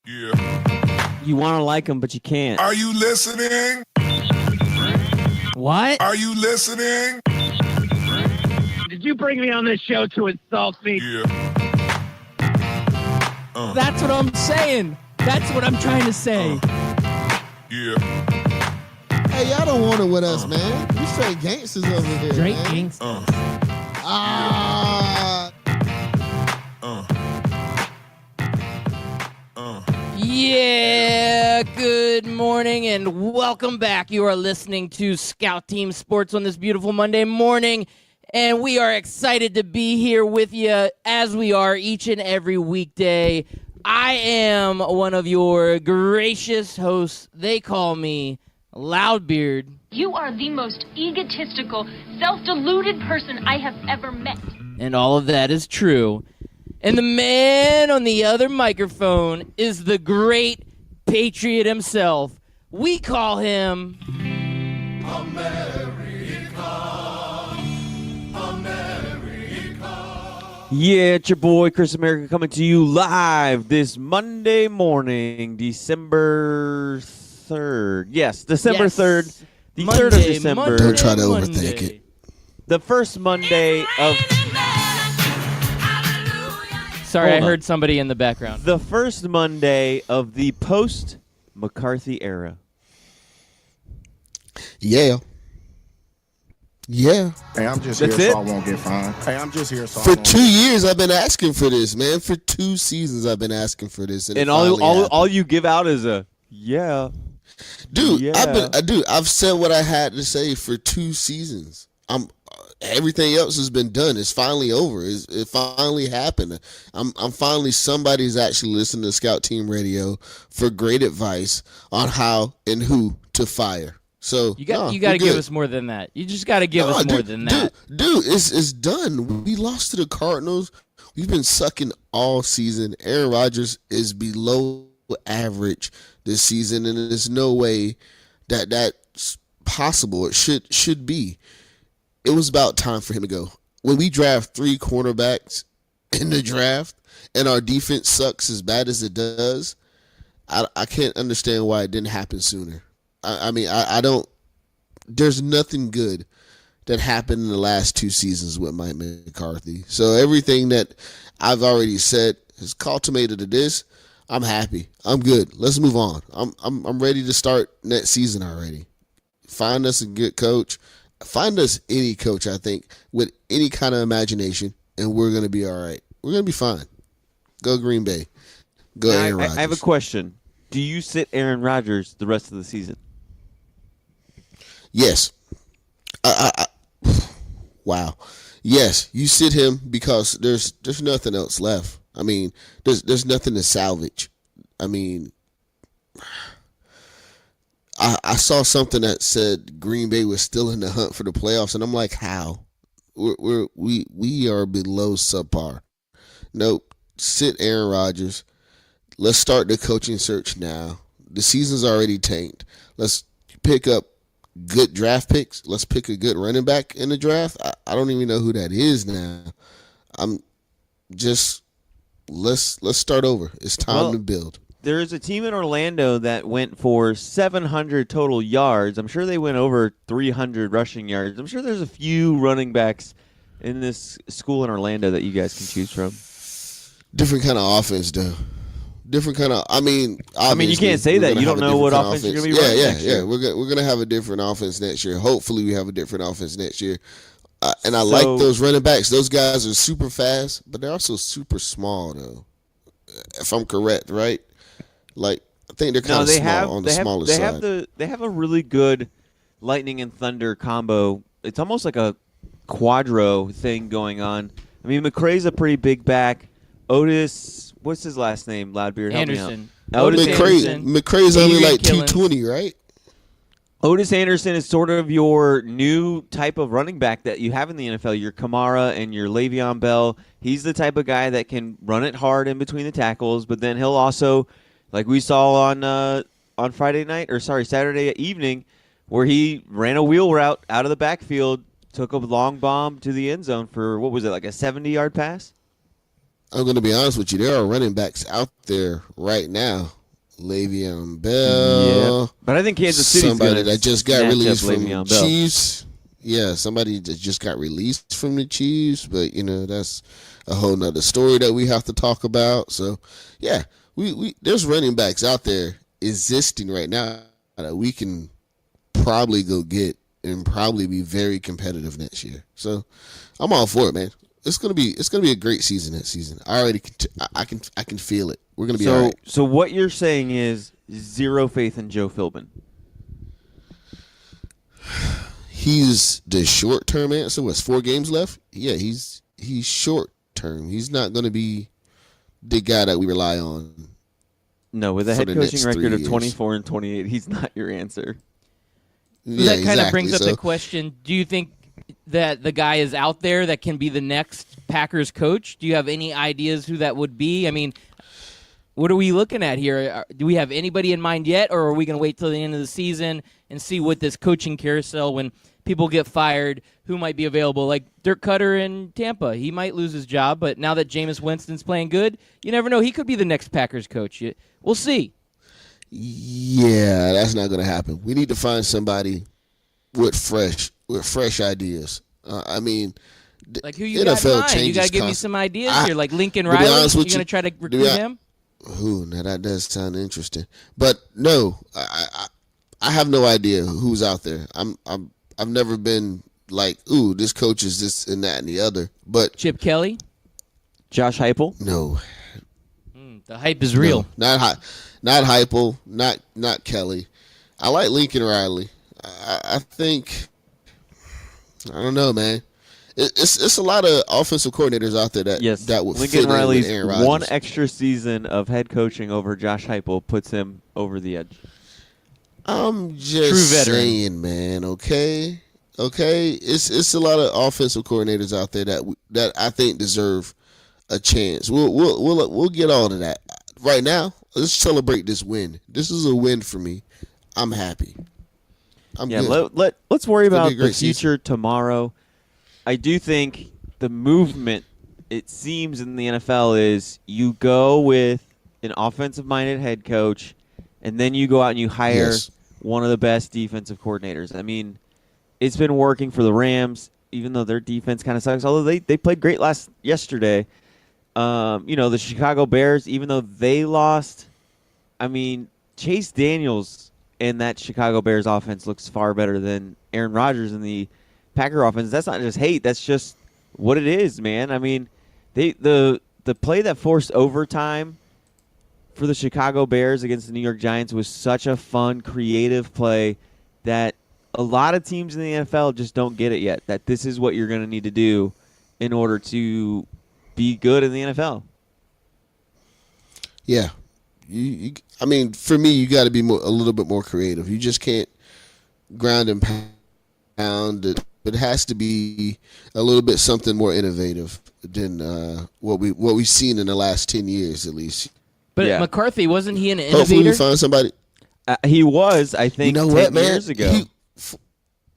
Yeah. You want to like him, but you can't. Are you listening? What? Are you listening? Did you bring me on this show to insult me? Yeah. That's what I'm saying. That's what I'm trying to say. Yeah. Hey, y'all don't want it with us, man. We straight gangsters over here. Straight man. gangsters. Ah. Yeah, good morning and welcome back. You are listening to Scout Team Sports on this beautiful Monday morning, and we are excited to be here with you as we are each and every weekday. I am one of your gracious hosts. They call me Loudbeard. You are the most egotistical, self-deluded person I have ever met. And all of that is true. And the man on the other microphone is the great patriot himself. We call him Yeah, it's your boy Chris America coming to you live this Monday morning, December 3rd. Yes, December 3rd. The 3rd of December. Don't try to overthink it. The first Monday of Sorry, Hold I on. heard somebody in the background. the first Monday of the post-McCarthy era. Yeah. Yeah. Hey, I'm just That's here it? so I won't get fined. Hey, I'm just here so I For won't 2 years, I've been asking for this, man. For 2 seasons, I've been asking for this, and it And finally happened. all you give out is a yeah. Dude, Yeah. I've said what I had to say for 2 seasons. Everything else has been done. It's finally over. It finally happened. I'm finally somebody's actually listening to Scout Team Radio for great advice on how and who to fire. So You got we're to give good. us more than that. You just got to give us more than that. Dude, it's done. We lost to the Cardinals. We've been sucking all season. Aaron Rodgers is below average this season, and there's no way that that's possible. It should be. It was about time for him to go. When we draft 3 cornerbacks in the draft and our defense sucks as bad as it does, I can't understand why it didn't happen sooner. I don't. There's nothing good that happened in the last 2 seasons with Mike McCarthy. So everything that I've already said has culminated to this. I'm happy. I'm good. Let's move on. I'm ready to start next season already. Find us a good coach. Find us any coach, I think, with any kind of imagination, and we're going to be all right. We're going to be fine. Go Green Bay. Go Now, Aaron Rodgers. I have a question. Do you sit Aaron Rodgers the rest of the season? Yes. Wow. Yes, you sit him because there's nothing else left. I mean, there's nothing to salvage. I mean, I saw something that said Green Bay was still in the hunt for the playoffs, and I'm like, how? We are below subpar. Nope. Sit Aaron Rodgers. Let's start the coaching search now. The season's already tanked. Let's pick up good draft picks. Let's pick a good running back in the draft. I don't even know who that is now. I'm just let's start over. It's time to build. There is a team in Orlando that went for 700 total yards. I'm sure they went over 300 rushing yards. I'm sure there's a few running backs in this school in Orlando that you guys can choose from. Different kind of offense, though. Different kind of. I mean, you can't say that. You don't know what offense you're going to be running next year. We're gonna have a different offense next year. Hopefully, we have a different offense next year. And I like those running backs. Those guys are super fast, but they're also super small, though. If I'm correct, right? Like, I think they're kind of small on the smaller side. They have a really good lightning and thunder combo. It's almost like a quadro thing going on. I mean, McCray's a pretty big back. Otis, what's his last name? Loudbeard, help me Anderson. out. Otis Anderson. McCray's only Adrian like Killens. 220, right? Otis Anderson is sort of your new type of running back that you have in the NFL. Your Kamara and your Le'Veon Bell. He's the type of guy that can run it hard in between the tackles, but then he'll also, like we saw on Saturday evening, where he ran a wheel route out of the backfield, took a long bomb to the end zone for, what was it, like a 70-yard pass? I'm going to be honest with you. There are running backs out there right now. Le'Veon Bell. Yeah, but I think Kansas City's somebody gonna that just got snatch released up from the Le'Veon Bell. Chiefs. Yeah, somebody that just got released from the Chiefs, but that's a whole nother story that we have to talk about. So, yeah, we there's running backs out there existing right now that we can probably go get and probably be very competitive next year. So, I'm all for it, man. It's gonna be a great season next season. I already I can feel it. We're gonna be all right. So what you're saying is zero faith in Joe Philbin. He's the short-term answer. What's 4 games left? Yeah, he's short-term. He's not going to be the guy that we rely on. No, with a For head the coaching next record 3 of years. 24 and 28, he's not your answer. Yeah, That kind of exactly. brings up So, the question, do you think that the guy is out there that can be the next Packers coach? Do you have any ideas who that would be? I mean, what are we looking at here? Do we have anybody in mind yet, or are we going to wait till the end of the season and see what this coaching carousel, when people get fired, who might be available? Like Dirk Cutter in Tampa, he might lose his job, but now that Jameis Winston's playing good, you never know. He could be the next Packers coach. We'll see. yeah, that's not going to happen. We need to find somebody with fresh ideas. I mean, Like who you got in NFL mind? You changes got to give me constantly. some ideas I- here. Like Lincoln to be Riley, honest you with going to you- try to to recruit be- him? Ooh, now that does sound interesting. But no, I have no idea who's out there. I've never been like, ooh, this coach is this and that and the other. But Chip Kelly? Josh Heupel? no, The hype is real. no, not Heupel, not Kelly. I like Lincoln Riley. I think I don't know, man. It's a lot of offensive coordinators out there that Yes. that would Lincoln fit Riley's in with Aaron Rodgers. one extra season of head coaching over Josh Heupel puts him over the edge. I'm just True veteran. saying, man. Okay. It's a lot of offensive coordinators out there that I think deserve a chance. We'll get all to that. Right now, let's celebrate this win. This is a win for me. I'm happy. I'm Yeah, good. let's worry gonna about be a the great future tomorrow. I do think the movement, it seems, in the NFL is you go with an offensive-minded head coach, and then you go out and you hire Yes. one of the best defensive coordinators. I mean, it's been working for the Rams, even though their defense kind of sucks. Although they played great yesterday. The Chicago Bears, even though they lost, I mean, Chase Daniels and that Chicago Bears offense looks far better than Aaron Rodgers in the Packer offense. That's not just hate. That's just what it is, man. I mean, the play that forced overtime for the Chicago Bears against the New York Giants was such a fun, creative play that a lot of teams in the NFL just don't get it yet, that this is what you're going to need to do in order to be good in the NFL. Yeah. I mean, for me, you got to be a little bit more creative. You just can't ground and pound it. It has to be a little bit something more innovative than what we've seen in the last 10 years, at least. But Yeah. McCarthy, wasn't he an Hopefully, we innovator? find somebody. He was, I think, You know 10 what, man? years ago.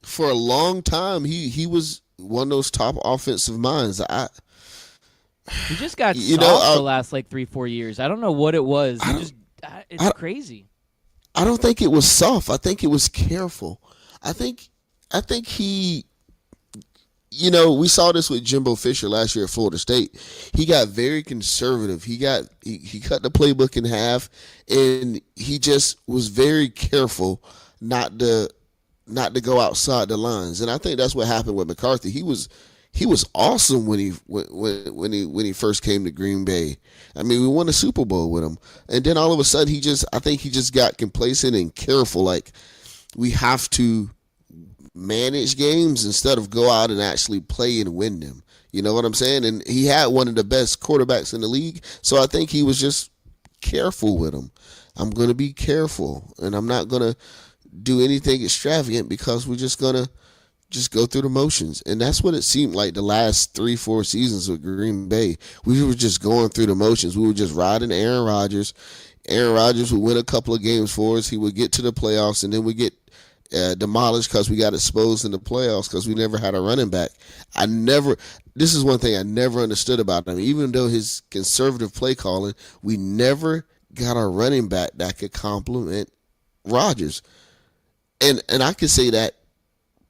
For a long time, he was one of those top offensive minds. He just got You soft know, the last 3-4 years. I don't know what it was. It's crazy. I don't think it was soft. I think it was careful. I think he, we saw this with Jimbo Fisher last year at Florida State. He got very conservative. He cut the playbook in half, and he just was very careful not to go outside the lines. And I think that's what happened with McCarthy. He was awesome when he first came to Green Bay. I mean, we won a Super Bowl with him, and then all of a sudden I think he just got complacent and careful. Like, we have to manage games instead of go out and actually play and win them. You know what I'm saying? And he had one of the best quarterbacks in the league, so I think he was just careful with him. I'm going to be careful, and I'm not going to do anything extravagant because we're just going to go through the motions. And that's what it seemed like the last 3-4 seasons with Green Bay. We were just going through the motions. We were just riding Aaron Rodgers. Aaron Rodgers would win a couple of games for us. He would get to the playoffs, and then we get demolished because we got exposed in the playoffs because we never had a running back. This is one thing I never understood about him. Even though his conservative play calling, we never got a running back that could complement Rodgers. And I could say that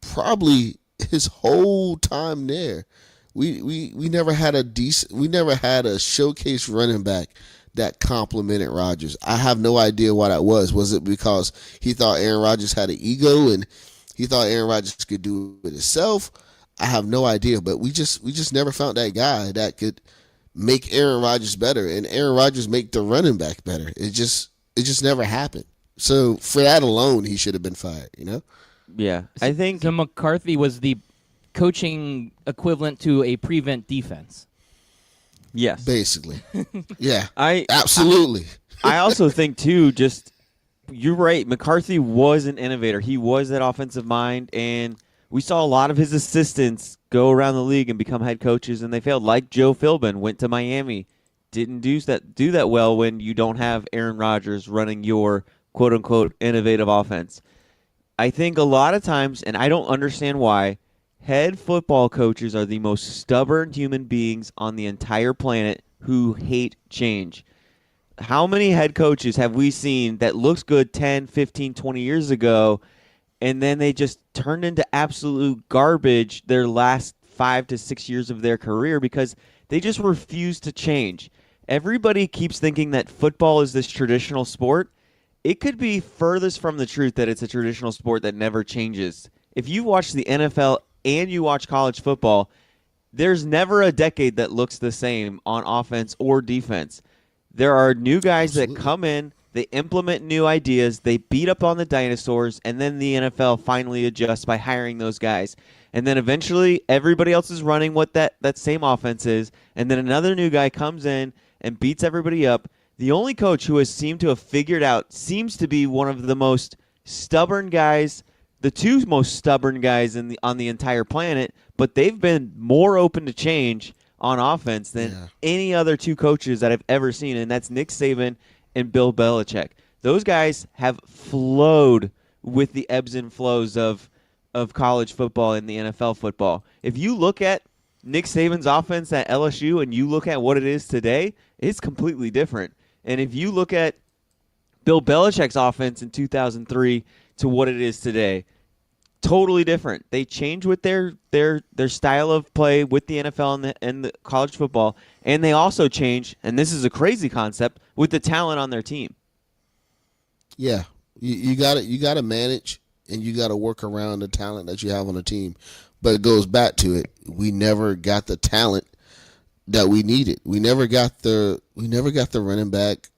probably his whole time there. We never had a showcase running back that complimented Rodgers. I have no idea why that was. Was it because he thought Aaron Rodgers had an ego and he thought Aaron Rodgers could do it himself? I have no idea, but we just never found that guy that could make Aaron Rodgers better and Aaron Rodgers make the running back better. It just never happened. So for that alone, he should have been fired, Yeah. I think So McCarthy was the coaching equivalent to a prevent defense. yes. Basically. Yeah. I Absolutely. I also think too, just you're right. McCarthy was an innovator. He was that offensive mind, and we saw a lot of his assistants go around the league and become head coaches, and they failed. Like Joe Philbin went to Miami, didn't do that well when you don't have Aaron Rodgers running your quote unquote innovative offense. I think a lot of times, and I don't understand why, head football coaches are the most stubborn human beings on the entire planet who hate change. How many head coaches have we seen that looks good 10, 15, 20 years ago, and then they just turned into absolute garbage their last 5 to 6 years of their career because they just refuse to change? Everybody keeps thinking that football is this traditional sport. It could be furthest from the truth that it's a traditional sport that never changes. If you watch the NFL and you watch college football, there's never a decade that looks the same on offense or defense. There are new guys that come in, they implement new ideas, they beat up on the dinosaurs, and then the NFL finally adjusts by hiring those guys. And then eventually everybody else is running what that same offense is, and then another new guy comes in and beats everybody up. The only coach who has seemed to have figured out seems to be one of the most stubborn guys, the two most stubborn guys on the entire planet, but they've been more open to change on offense than any other two coaches that I've ever seen, and that's Nick Saban and Bill Belichick. Those guys have flowed with the ebbs and flows of college football and the NFL football. If you look at Nick Saban's offense at LSU and you look at what it is today, it's completely different. And if you look at Bill Belichick's offense in 2003 to what it is today, totally different. They change with their style of play with the NFL and the college football, and they also change, and this is a crazy concept, with the talent on their team. Yeah. You got to manage and you got to work around the talent that you have on the team. But it goes back to it. We never got the talent that we needed. We never got the running back.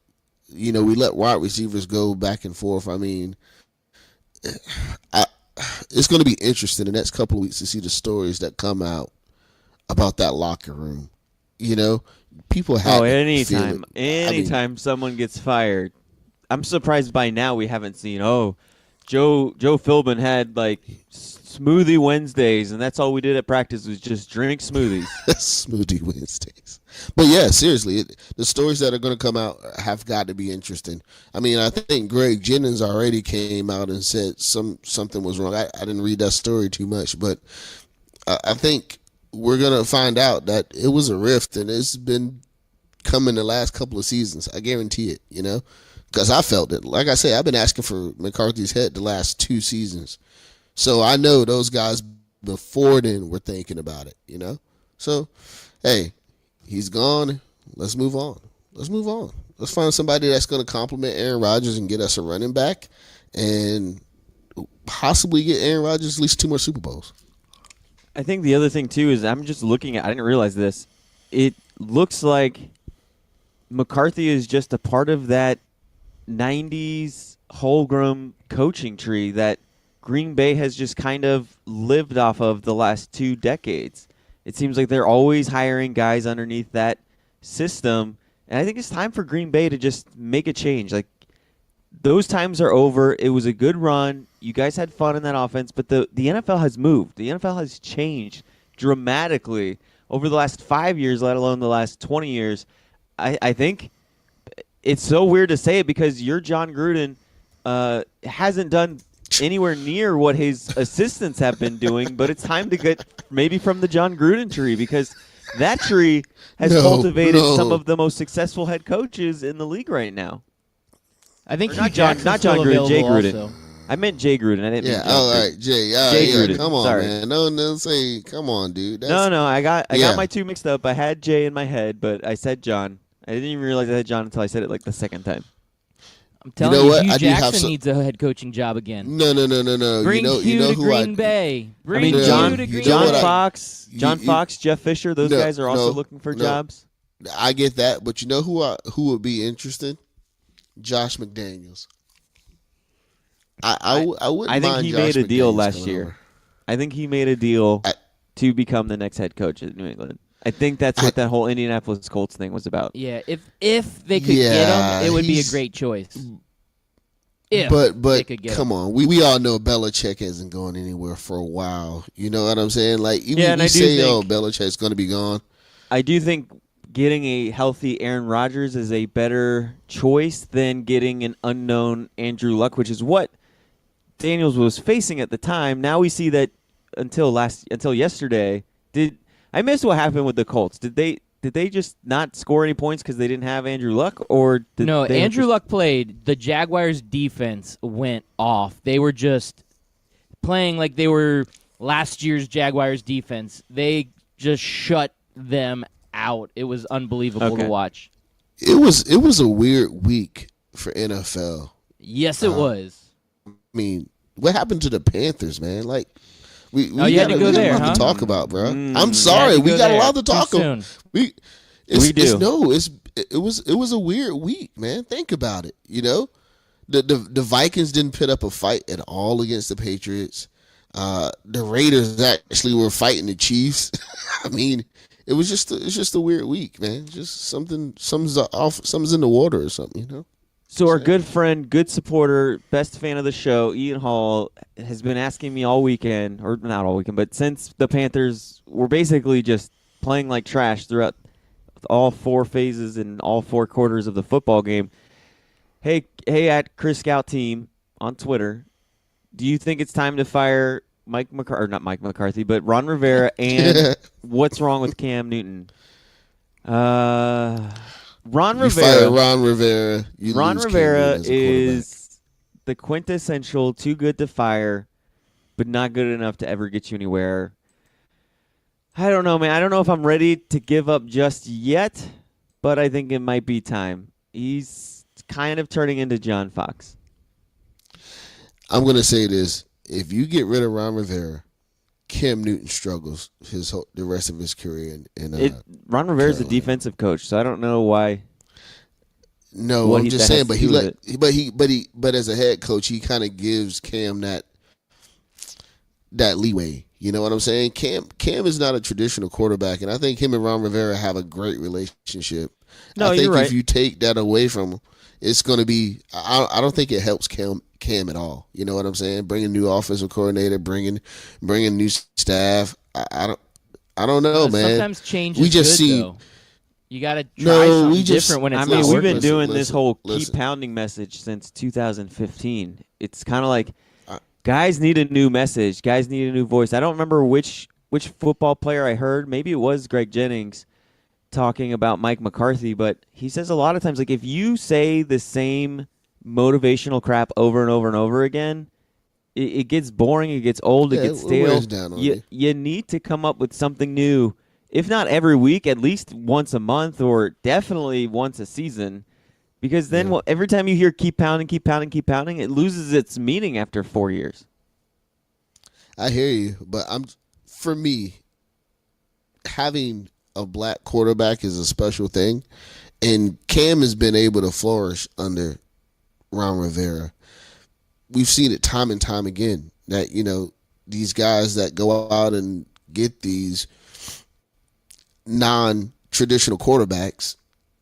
We let wide receivers go back and forth. I mean, it's going to be interesting the next couple of weeks to see the stories that come out about that locker room. People have anytime someone gets fired, I'm surprised by now we haven't seen, Joe Philbin had like smoothie Wednesdays, and that's all we did at practice was just drink smoothies. Smoothie Wednesdays. But yeah, seriously, the stories that are going to come out have got to be interesting. I mean, I think Greg Jennings already came out and said something was wrong. I didn't read that story too much, but I think we're going to find out that it was a rift, and it's been coming the last couple of seasons. I guarantee it, because I felt it. Like I said, I've been asking for McCarthy's head the last 2 seasons. So I know those guys before then were thinking about it, So, hey, he's gone. Let's move on. Let's find somebody that's going to compliment Aaron Rodgers and get us a running back and possibly get Aaron Rodgers at least 2 more Super Bowls. I think the other thing, too, is I'm just looking at – I didn't realize this. It looks like McCarthy is just a part of that 90s Holmgren coaching tree that Green Bay has just kind of lived off of the last 2 decades. It seems like they're always hiring guys underneath that system, and I think it's time for Green Bay to just make a change. Like, those times are over. It was a good run. You guys had fun in that offense, but the NFL has moved. The NFL has changed dramatically over the last 5 years, let alone the last 20 years. I think it's so weird to say it because your John Gruden hasn't done anywhere near what his assistants have been doing, but it's time to get maybe from the John Gruden tree, because that tree has cultivated some of the most successful head coaches in the league right now. I think Or Hugh not John Jackson's Gruden, still Jay available Gruden. also. I meant Jay Gruden. I didn't mean John all Gruden. right, Jay. Jay Gruden. Come on, Sorry. man. No, say, come on, dude. No, I got Yeah. my two mixed up. I had Jay in my head, but I said John. I didn't even realize I had John until I said it like the second time. I'm telling know you, what? Hugh I do have Jackson some- needs a head coaching job again. No. Bring you know to who Green I Bay. Bring I mean, No, John, Hugh to Green John what Bay. Fox, you- Fox, Jeff Fisher. Those No, guys are also no, looking for no. jobs. I get that, but you know who would be interesting? Josh McDaniels. I wouldn't I think mind he Josh made a deal McDaniels last coming year. over. I think he made a deal I- to become the next head coach at New England. I think that's what that whole Indianapolis Colts thing was about. Yeah, if they could get Yeah, him, it would be a he's- great choice. If But they could get come him. on, we all know Belichick isn't going anywhere for a while. You know what I'm saying? Like even Yeah, and we I do say, think- "Oh, Belichick's going to be gone." I do think getting a healthy Aaron Rodgers is a better choice than getting an unknown Andrew Luck, which is what Daniels was facing at the time. Now we see that until yesterday, I missed what happened with the Colts? Did they just not score any points because they didn't have Andrew Luck, or did No, they Andrew just- Luck played. The Jaguars' defense went off. They were just playing like they were last year's Jaguars' defense. They just shut them out. It was unbelievable to Okay. watch. It was a weird week for NFL. Yes, it was. I mean, what happened to the Panthers, man? Like, we Oh, you had to go we got there, a lot huh? to talk about, bro. Mm. I'm sorry, You had to we go got there. a lot to talk Too about. soon. It was a weird week, man. Think about it. You know, the Vikings didn't put up a fight at all against the Patriots. The Raiders actually were fighting the Chiefs. I mean, it's just a weird week, man. Just something's in the water or something, you know. So our good friend, good supporter, best fan of the show, Ian Hall, has been asking me all weekend, or not all weekend, but since the Panthers were basically just playing like trash throughout all four phases and all four quarters of the football game. Hey, at Chris Scout Team on Twitter, do you think it's time to fire Mike McCarthy, or not Mike McCarthy, but Ron Rivera, and what's wrong with Cam Newton? Ron You Rivera. fire Ron Rivera. You Ron lose Cam Rivera Newton as a quarterback. is the quintessential too good to fire, but not good enough to ever get you anywhere. I don't know, man. I don't know if I'm ready to give up just yet, but I think it might be time. He's kind of turning into John Fox. I'm gonna say this: if you get rid of Ron Rivera, Cam Newton struggles the rest of his career. Ron Rivera's a Carolina. defensive coach, so I don't know why. No, what I'm he- just that saying. has But to he do with let, but as a head coach, he kind of gives Cam that leeway. You know what I'm saying? Cam is not a traditional quarterback, and I think him and Ron Rivera have a great relationship. No, I think you're right. if you take that away from him, it's going to be. I don't think it helps Cam at all. You know what I'm saying? Bringing new offensive coordinator, bringing new staff. I don't know, man. Sometimes change We is just good, see- though. You got to try No, something we just- different when it's I not mean, we've working. been doing this listen, whole listen. keep pounding message since 2015. It's kind of like I- guys need a new message. Guys need a new voice. I don't remember which football player I heard. Maybe it was Greg Jennings talking about Mike McCarthy, but he says a lot of times, like, if you say the same motivational crap over and over and over again, it gets boring, it gets old, Yeah, it gets it stale. wears down on you. You need to come up with something new, if not every week, at least once a month, or definitely once a season. Because then every time you hear keep pounding, it loses its meaning after 4 years. I hear you, but for me, having a black quarterback is a special thing, and Cam has been able to flourish under Ron Rivera. We've seen it time and time again that, you know, these guys that go out and get these non-traditional quarterbacks,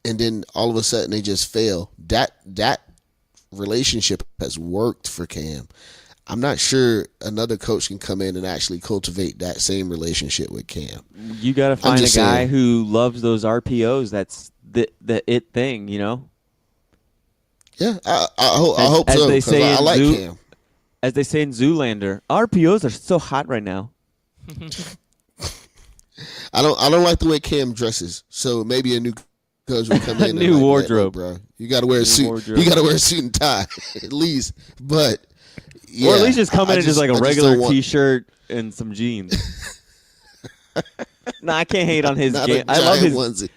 and then all of a sudden they just fail. That relationship has worked for Cam. I'm not sure another coach can come in and actually cultivate that same relationship with Cam. You got to find a just guy saying. who loves those RPOs. That's the it thing, you know? Yeah, I hope As so. they 'Cause say I in like Zoo- Cam. As they say in Zoolander, RPOs are so hot right now. I don't like the way Cam dresses. So maybe a new coach will come in. New and wardrobe. bro. You got to wear a suit. Wardrobe. You got to wear a suit and tie at least. But yeah, Or at least just come in in just like a I just regular don't want- T-shirt and some jeans. No, I can't hate on his not game. a I love giant his onesie.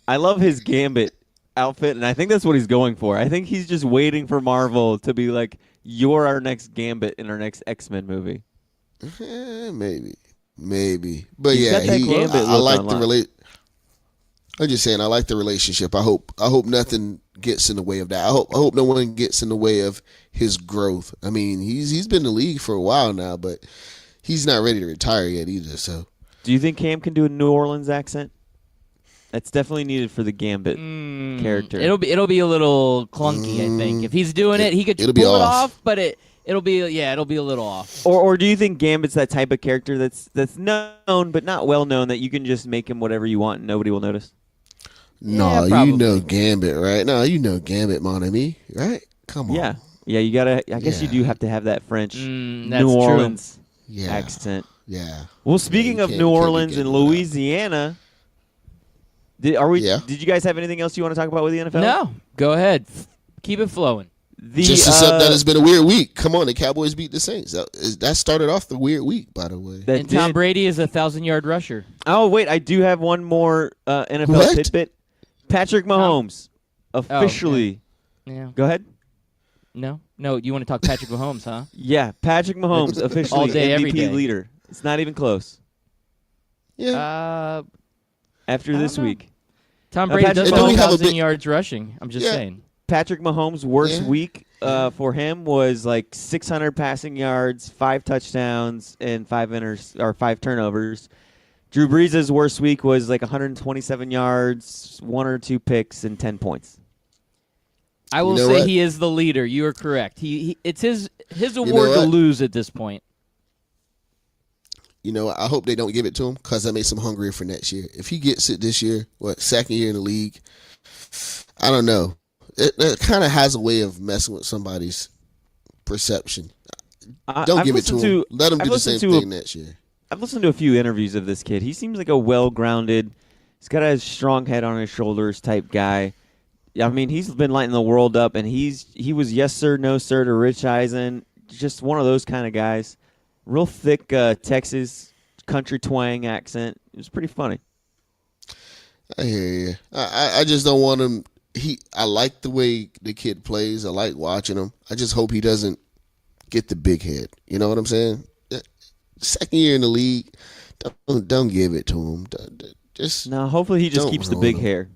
I love his Gambit outfit, and I think that's what he's going for. I think he's just waiting for Marvel to be like, "You're our next Gambit in our next X-Men movie." Maybe. But He's yeah, got that Gambit I look like online. the I'm just saying, I like the relationship. I hope nothing gets in the way of that. I hope no one gets in the way of his growth. I mean, he's been in the league for a while now, but he's not ready to retire yet either. So, Do you think Cam can do a New Orleans accent? That's definitely needed for the Gambit character. It'll be a little clunky, I think. If he's doing it, he could it'll pull be it off. off, but it'll be a little off. Or do you think Gambit's that type of character that's known but not well known, that you can just make him whatever you want and nobody will notice? no, Yeah, you know probably. Gambit, right? No, you know Gambit, mon ami, right? Come on. Yeah. Yeah, you gotta. I guess you Yeah. do have to have that French That's New true. Orleans Yeah. accent. Yeah. Well, speaking you of can't- New can't be Orleans getting and it out. Louisiana, did you guys have anything else you want to talk about with the NFL? No, go ahead. Keep it flowing. Just accept that it's been a weird week. Come on, the Cowboys beat the Saints. That started off the weird week, by the way. that And Tom did- Brady is a 1,000-yard rusher. Oh wait, I do have one more NFL What? tidbit. Patrick Mahomes officially. Yeah. Go ahead. No. You want to talk Patrick Mahomes, huh? Yeah, Patrick Mahomes officially All day, every MVP day. leader. It's not even close. Yeah. After I this don't know. week, Tom Now, Brady Patrick does Mahomes- have we have a 1,000 big- yards rushing. I'm just Yeah. saying. Patrick Mahomes' worst Yeah. week for him was like 600 passing yards, 5 touchdowns, and 5 turnovers. Drew Brees' worst week was like 127 yards, 1 or 2 picks, and 10 points. I will know say what? he is the leader. You are correct. It's his award to what? lose at this point. You know, I hope they don't give it to him because that makes him hungrier for next year. If he gets it this year, second year in the league, I don't know. It kind of has a way of messing with somebody's perception. Don't I've give it to listened him. Let him I've do the same listened to thing next year. I've listened to a few interviews of this kid. He seems like a well-grounded, he's got a strong head on his shoulders type guy. I mean, he's been lighting the world up, and he was yes sir, no sir to Rich Eisen. Just one of those kind of guys. Real thick Texas country twang accent. It was pretty funny. I hear you. I just don't want him. I like the way the kid plays. I like watching him. I just hope he doesn't get the big head. You know what I'm saying? Second year in the league, don't give it to him. Just No, hopefully he just Don't keeps the ruin big him. hair.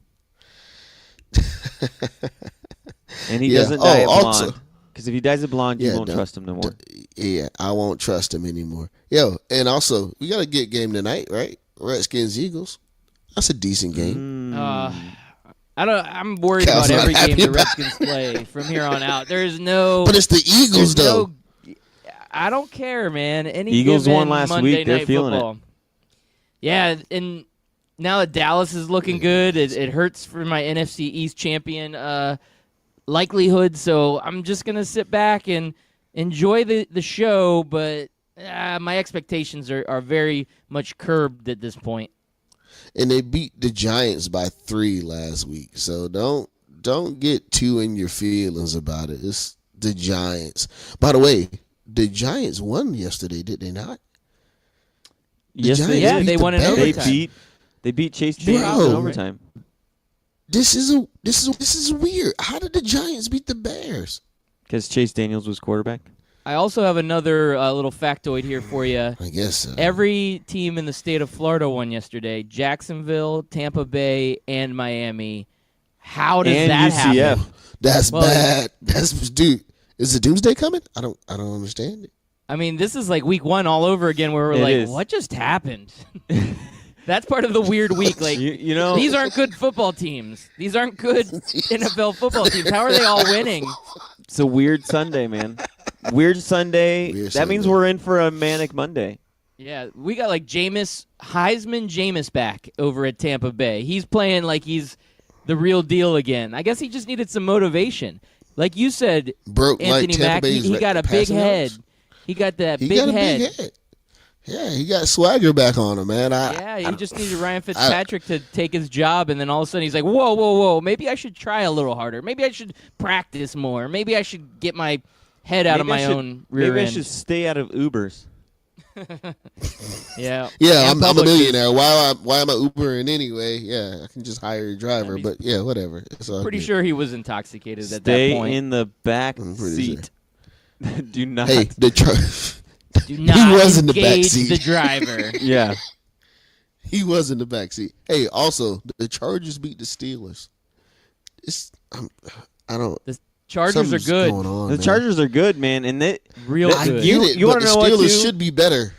And he Yeah. doesn't dye it Also- blonde. Because if he dyes it blonde, you Yeah, won't don't- trust him no more. Yeah, I won't trust him anymore. Yo, and also we got a good game tonight, right? Redskins Eagles. That's a decent game. I'm worried Cal's about not every happy game the about Redskins play from here on out. There is no. But it's the Eagles, there's though. I don't care, man. Any Eagles given won last Monday week. They're Night feeling it. Football. Yeah, and now that Dallas is looking good, it hurts for my NFC East champion likelihood. So I'm just gonna sit back and enjoy the show, but my expectations are very much curbed at this point. And they beat the Giants by 3 last week. So don't get too in your feelings about it. It's the Giants. By the way, the Giants won yesterday, did they not? Yes, Giants they Yeah, did. they won in Bears. overtime. They beat Chase Daniels Bro. in overtime. This is weird. How did the Giants beat the Bears? Because Chase Daniels was quarterback. I also have another little factoid here for you. I guess so. Every team in the state of Florida won yesterday. Jacksonville, Tampa Bay, and Miami. How does And that UCF. happen? That's Well, bad. Dude. Is the doomsday coming? I don't understand it. I mean, this is like week 1 all over again where we're It like, is. what just happened? That's part of the weird week. Like, You know, these aren't good football teams. These aren't good NFL football teams. How are they all winning? it's a weird Sunday, man. Weird Sunday. Weird That means Sunday. we're in for a manic Monday. Yeah, we got like Heisman Jameis back over at Tampa Bay. He's playing like he's the real deal again. I guess he just needed some motivation. Like you said, Broke like Anthony Tampa Mack, Bay's he got a big passing head. yards. He got that He big got a head. big head. Yeah, he got swagger back on him, man. Yeah, he just needed Ryan Fitzpatrick to take his job, and then all of a sudden he's like, whoa, whoa, whoa, maybe I should try a little harder. Maybe I should practice more. Maybe I should get my head out of my own rear Maybe end. I should stay out of Ubers. Yeah. Yeah, And I'm a Publix millionaire. Why am I Ubering anyway? Yeah, I can just hire a driver. But yeah, whatever. It's all Pretty good. sure he was intoxicated at Stay that point. in the back I'm pretty seat. Do not. Hey, Do not was in the back engage seat. the driver. Yeah. he was in the back seat. Hey, also the Chargers beat the Steelers. I don't. The Chargers something's are good. Going on, The man. Chargers are good, man, and Real I good. get it, You but wanna the know what, Steelers too? should be better.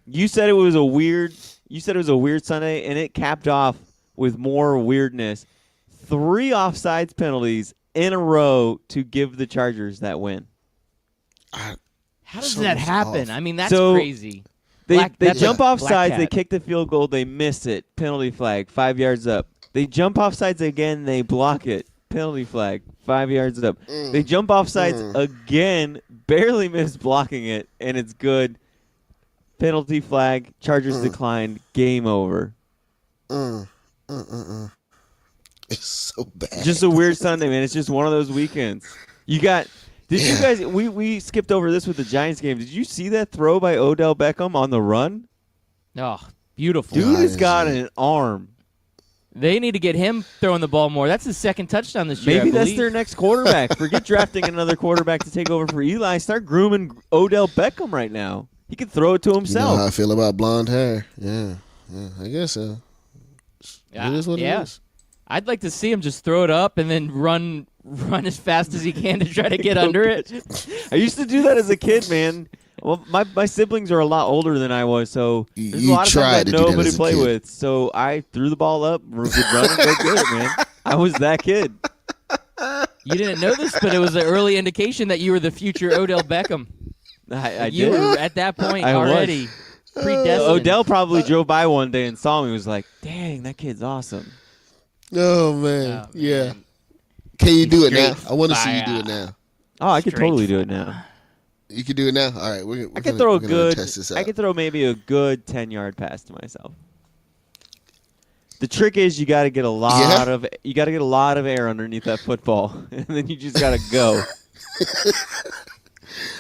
you said it was a weird. You said it was a weird Sunday, and it capped off with more weirdness. 3 offsides penalties in a row to give the Chargers that win. How does Something's that happen? off. I mean, that's So, crazy. They That's jump a off black sides. cat. They kick the field goal. They miss it. Penalty flag. 5 yards up. They jump off sides again. They block it. Penalty flag. 5 yards up. They jump off sides again. Barely miss blocking it, and it's good. Penalty flag. Chargers declined. Game over. It's so bad. Just a weird Sunday, man. It's just one of those weekends. You got. Did you guys? We skipped over this with the Giants game. Did you see that throw by Odell Beckham on the run? Oh, beautiful. Dude has Giants, got man. an arm. They need to get him throwing the ball more. That's his second touchdown this year. Maybe I that's believe. their next quarterback. Forget drafting another quarterback to take over for Eli. Start grooming Odell Beckham right now. He can throw it to You know himself. how I feel about blonde hair. Yeah, I guess so. It is what it is. I'd like to see him just throw it up and then run as fast as he can to try to get under it. I used to do that as a kid, man. Well, my siblings are a lot older than I was, so there's You a lot of times I tried had to do that nobody as to a play kid. with. So I threw the ball up, would run and go get it, man. I was that kid. You didn't know this, but it was an early indication that you were the future Odell Beckham. I You did. were at that point I was. already predestined. Odell probably drove by one day and saw me and was like, dang, that kid's awesome. Oh man, Oh, yeah. man. Can you do it now? Straight I want to see you fire. do it now. Oh, I could Straight totally do it now. You can do it now. All right, we're I could throw a gonna good. Test this out. I could throw maybe a good 10-yard pass to myself. The trick is you got to get a lot of air underneath that football, and then you just got to go.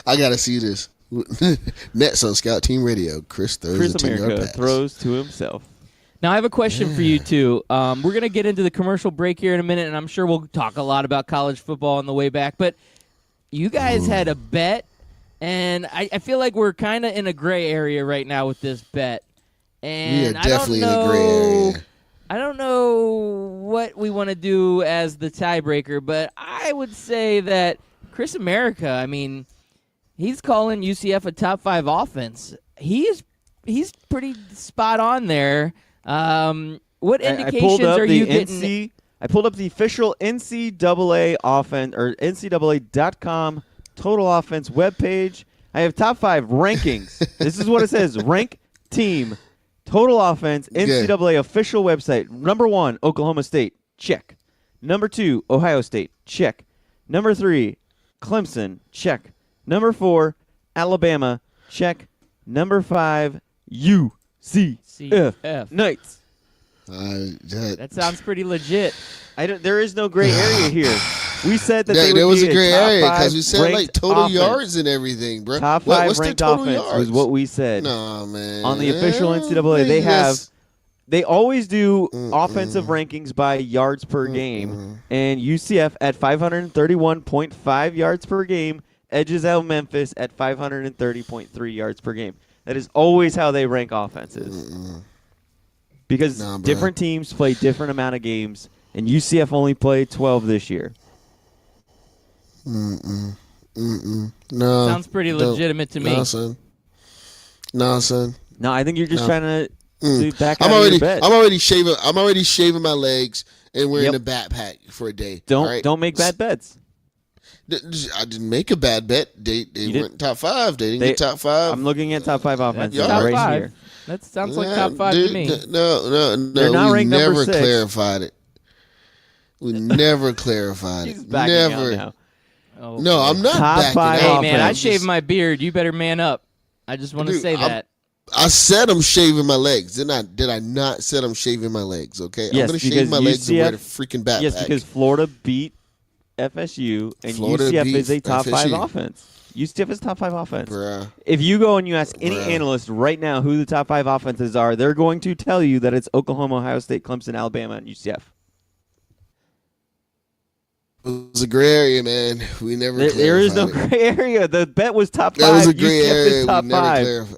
I gotta see this. Nets on Scout Team Radio. Chris throws Chris a 10-yard America pass. throws to himself. Now, I have a question for you, too. We're going to get into the commercial break here in a minute, and I'm sure we'll talk a lot about college football on the way back. But you guys had a bet, and I feel like we're kind of in a gray area right now with this bet. And We are definitely in a gray area. I don't know what we want to do as the tiebreaker, but I would say that Chris America, I mean, he's calling UCF a top 5 offense. He's pretty spot on there. What indications are you getting? I pulled up the official NCAA offense or NCAA.com total offense webpage. I have top 5 rankings. This is what it says: rank team, total offense, NCAA official website. Number 1, Oklahoma State, check. Number 2, Ohio State, check. Number 3, Clemson, check. Number 4, Alabama, check. Number 5, UCF Knights. That sounds pretty legit. There is no gray area here. We said that they would There was be a gray top area 5 because we said like ranked total offense. yards and everything, bro. Top 5 what's their ranked total offense yards? was what we said. No, man. On the official NCAA, they always do offensive rankings by yards per game, and UCF at 531.5 yards per game edges out Memphis at 530.3 yards per game. That is always how they rank offenses. Because different teams play different amount of games, and UCF only played 12 this year. No. Sounds pretty legitimate to me. No, son. No, I think you're just trying to back I'm out of already your bet. I'm already shaving my legs and wearing a backpack for a day. Don't make bad bets. I didn't make a bad bet. They weren't top 5. They didn't get top 5. I'm looking at top 5 offenses That's top right 5. here. That sounds like top 5 to me. No. They're not we ranked number never 6. clarified it. We never clarified He's it. backing Never. out now. Oh, No, boy. I'm not Top backing five Hey, out. man, I offense. shaved my beard. You better man up. I just want to Dude, say I'm- that. I said I'm shaving my legs. Did I not said I'm shaving my legs? Okay, I'm Yes, gonna shave because my legs and wear the UCF freaking backpack. Yes, because Florida beat FSU, and Florida UCF beat is a top 5 FSU. offense. UCF is top 5 offense. Bruh. If you go and you ask any Bruh. analyst right now who the top 5 offenses are, they're going to tell you that it's Oklahoma, Ohio State, Clemson, Alabama, and UCF. It was a gray area, man. We never. There is no clarified it. gray area. The bet was top 5. That was a gray UCF area. is top we never 5. clarified.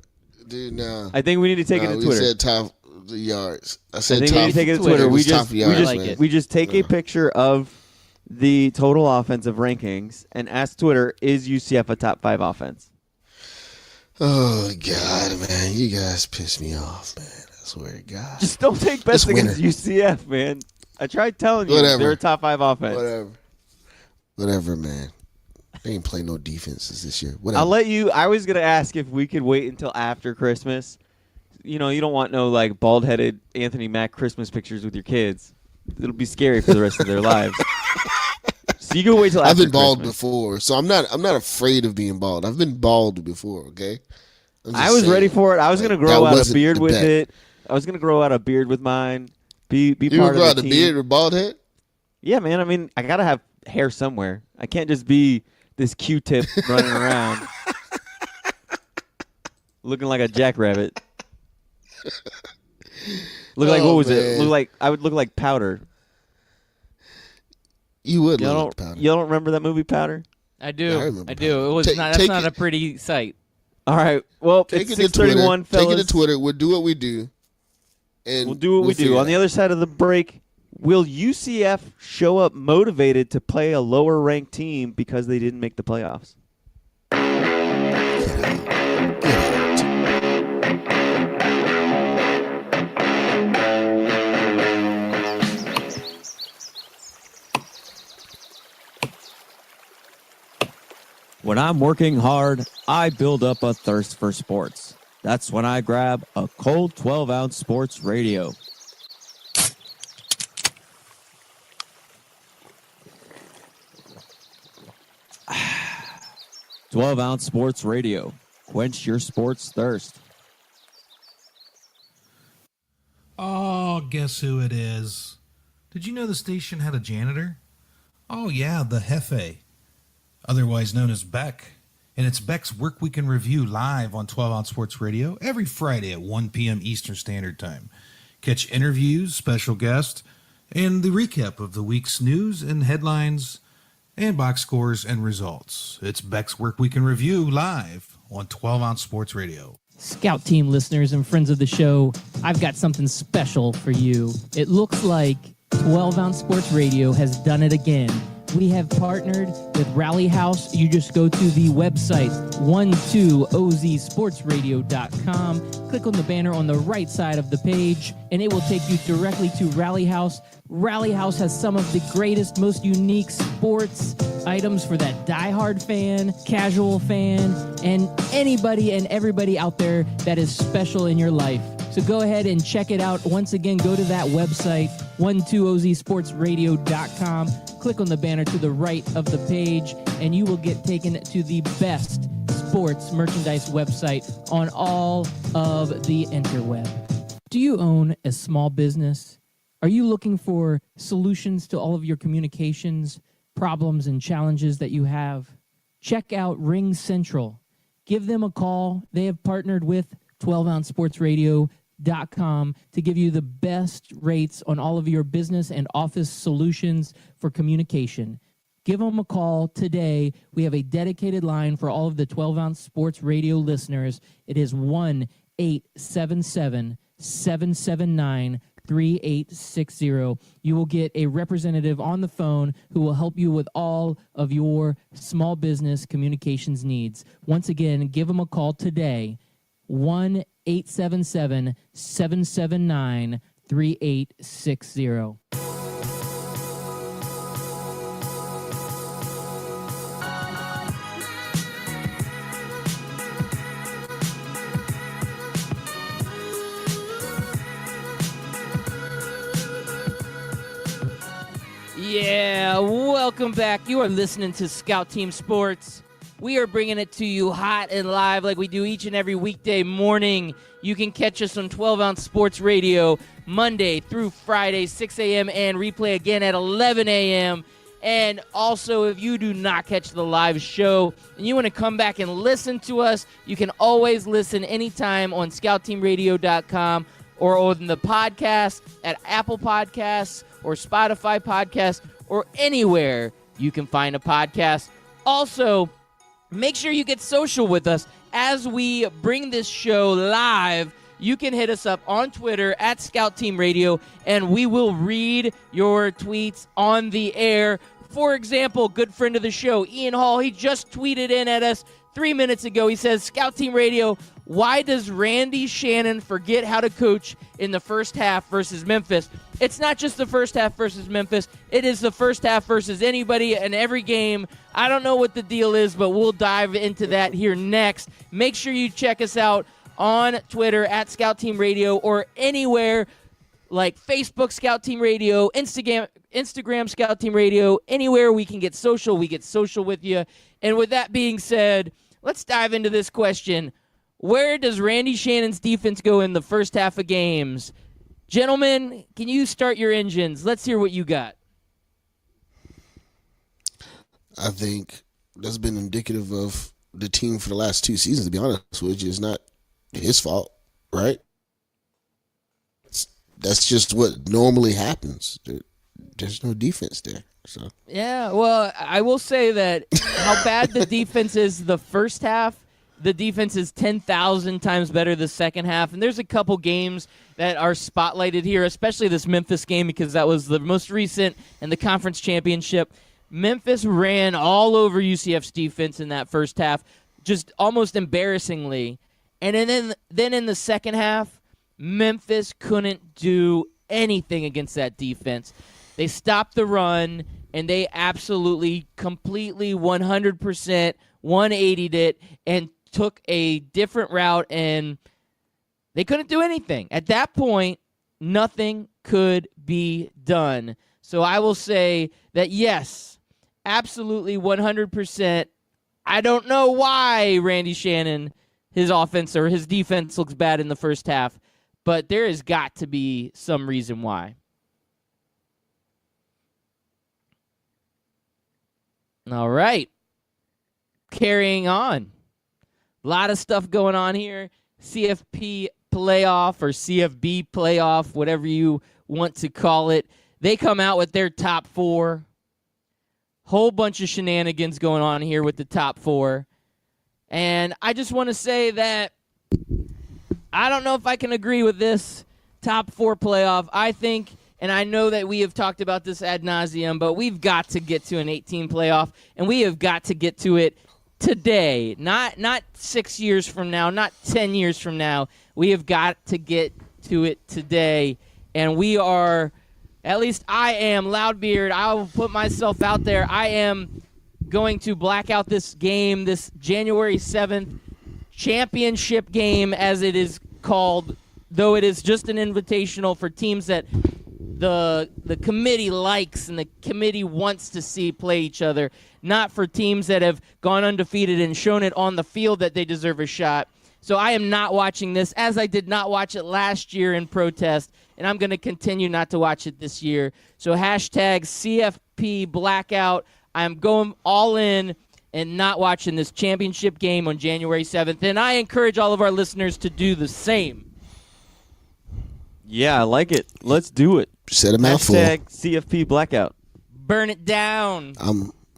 Dude, no. I think we need to take it to we Twitter. said top yards. I I said think top. we need to take it to Twitter. Twitter. It We was just top yards, I like man. it. we just take a Yeah. picture of the total offensive rankings and ask Twitter, is UCF a top 5 offense? Oh God, man, you guys piss me off, man. I swear to God. Just don't take bets This against winner. UCF, man. I tried telling you Whatever. they're a top 5 offense. Whatever, man. They ain't play no defenses this year. Whatever. I'll let you. I was gonna ask if we could wait until after Christmas. You know, you don't want no like bald-headed Anthony Mack Christmas pictures with your kids. It'll be scary for the rest of their lives. So you can wait till after I've been bald Christmas. before, so I'm not afraid of being bald. I've been bald before, okay? I'm just I was saying. ready for it. I was Like, gonna that grow out a wasn't beard the with bet. it. I was gonna grow out a beard with mine. Be You part would grow of out the a team. beard with bald head? Yeah, man. I mean, I gotta have hair somewhere. I can't just be this Q-tip running around looking like a jackrabbit. Look like what was it? man. Look like I would look like Powder. You would Y'all look don't powder. y'all don't remember that movie Powder? I I do. remember I do. It was Take- not. That's take not it- a pretty sight. All right. Well, Take it's it to Twitter. 6:31, Take it fellas. to Twitter. We'll do what we do. And We'll do what we do. figure On it the out. other side of the break, will UCF show up motivated to play a lower ranked team because they didn't make the playoffs? When I'm working hard, I build up a thirst for sports. That's when I grab a cold 12-ounce sports radio. "12-ounce sports radio. Quench your sports thirst." Oh, guess who it is? Did you know the station had a janitor? Oh, yeah, the Hefe, otherwise known as Beck. And it's Beck's Work Week in Review live on 12 Ounce Sports Radio every Friday at 1 p.m. Eastern Standard Time. Catch interviews, special guests, and the recap of the week's news and headlines and box scores and results. It's Beck's Work Week in Review live on 12 Ounce Sports Radio. Scout Team listeners and friends of the show, I've got something special for you. It looks like 12 Ounce Sports Radio has done it again. We have partnered with Rally House. You just go to the website 12ozsportsradio.com. Click on the banner on the right side of the page, and it will take you directly to Rally House. Rally House has some of the greatest, most unique sports items for that diehard fan, casual fan, and anybody and everybody out there that is special in your life. So go ahead and check it out. Once again, go to that website, 12ozsportsradio.com. Click on the banner to the right of the page, and you will get taken to the best sports merchandise website on all of the interweb. Do you own a small business? Are you looking for solutions to all of your communications, problems, and challenges that you have? Check out Ring Central. Give them a call. They have partnered with 12ouncesportsradio.com to give you the best rates on all of your business and office solutions for communication. Give them a call today. We have a dedicated line for all of the 12-ounce sports radio listeners. It is 1-877-779-3860. You will get a representative on the phone who will help you with all of your small business communications needs. Once again, give them a call today. 1-877-779-3860. Yeah, welcome back. You are listening to Scout Team Sports. We are bringing it to you hot and live like we do each and every weekday morning. You can catch us on 12-ounce Sports Radio Monday through Friday, 6 a.m., and replay again at 11 a.m. And also, if you do not catch the live show and you want to come back and listen to us, you can always listen anytime on scoutteamradio.com or on the podcast at Apple Podcasts or Spotify Podcasts or anywhere you can find a podcast. Also, make sure you get social with us as we bring this show live. You can hit us up on Twitter at Scout Team Radio, and we will read your tweets on the air. For example, good friend of the show, Ian Hall, he just tweeted in at us 3 minutes ago. He says, Scout Team Radio, why does Randy Shannon forget how to coach in the first half versus Memphis? It's not just the first half versus Memphis. It is the first half versus anybody in every game. I don't know what the deal is, but we'll dive into that here next. Make sure you check us out on Twitter at Scout Team Radio or anywhere like Facebook Scout Team Radio, Instagram Scout Team Radio, anywhere we can get social, we get social with you. And with that being said, let's dive into this question. Where does Randy Shannon's defense go in the first half of games? Gentlemen, can you start your engines? Let's hear what you got. I think that's been indicative of the team for the last 2 seasons, to be honest, which is not his fault, right? That's just what normally happens. There's no defense there. So yeah, well, I will say that how bad the defense is the first half, the defense is 10,000 times better the second half. And there's a couple games that are spotlighted here, especially this Memphis game because that was the most recent in the conference championship. Memphis ran all over UCF's defense in that first half, just almost embarrassingly. And then in the second half, Memphis couldn't do anything against that defense. They stopped the run, and they absolutely, completely, 100%, 180'd it, and took a different route, and they couldn't do anything. At that point, nothing could be done. So I will say that, yes, absolutely 100%. I don't know why Randy Shannon, his offense or his defense looks bad in the first half, but there has got to be some reason why. All right. Carrying on. A lot of stuff going on here. CFP playoff or CFB playoff, whatever you want to call it. They come out with their top 4. Whole bunch of shenanigans going on here with the top 4. And I just want to say that I don't know if I can agree with this top 4 playoff. I think, and I know that we have talked about this ad nauseum, but we've got to get to an 18 playoff, and we have got to get to it today. Not 6 years from now, not 10 years from now. We have got to get to it today. And we are, at least I am, Loudbeard, I will put myself out there. I am going to black out this game, this January 7th championship game, as it is called, though it is just an invitational for teams that the committee likes and the committee wants to see play each other, not for teams that have gone undefeated and shown it on the field that they deserve a shot. So I am not watching this, as I did not watch it last year in protest, and I'm going to continue not to watch it this year. So hashtag CFP blackout. I'm going all in and not watching this championship game on January 7th. And I encourage all of our listeners to do the same. Yeah, I like it. Let's do it. Said a mouthful. Hashtag CFP blackout. Burn it down.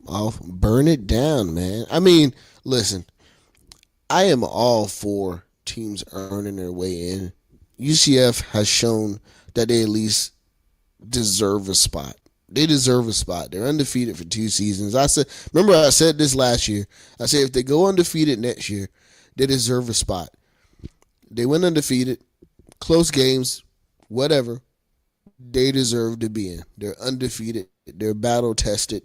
I'll burn it down, man. I mean, listen, I am all for teams earning their way in. UCF has shown that they at least deserve a spot. They deserve a spot. They're undefeated for 2 seasons. I said this last year. I said if they go undefeated next year, they deserve a spot. They went undefeated, close games, whatever. They deserve to be in. They're undefeated. They're battle tested.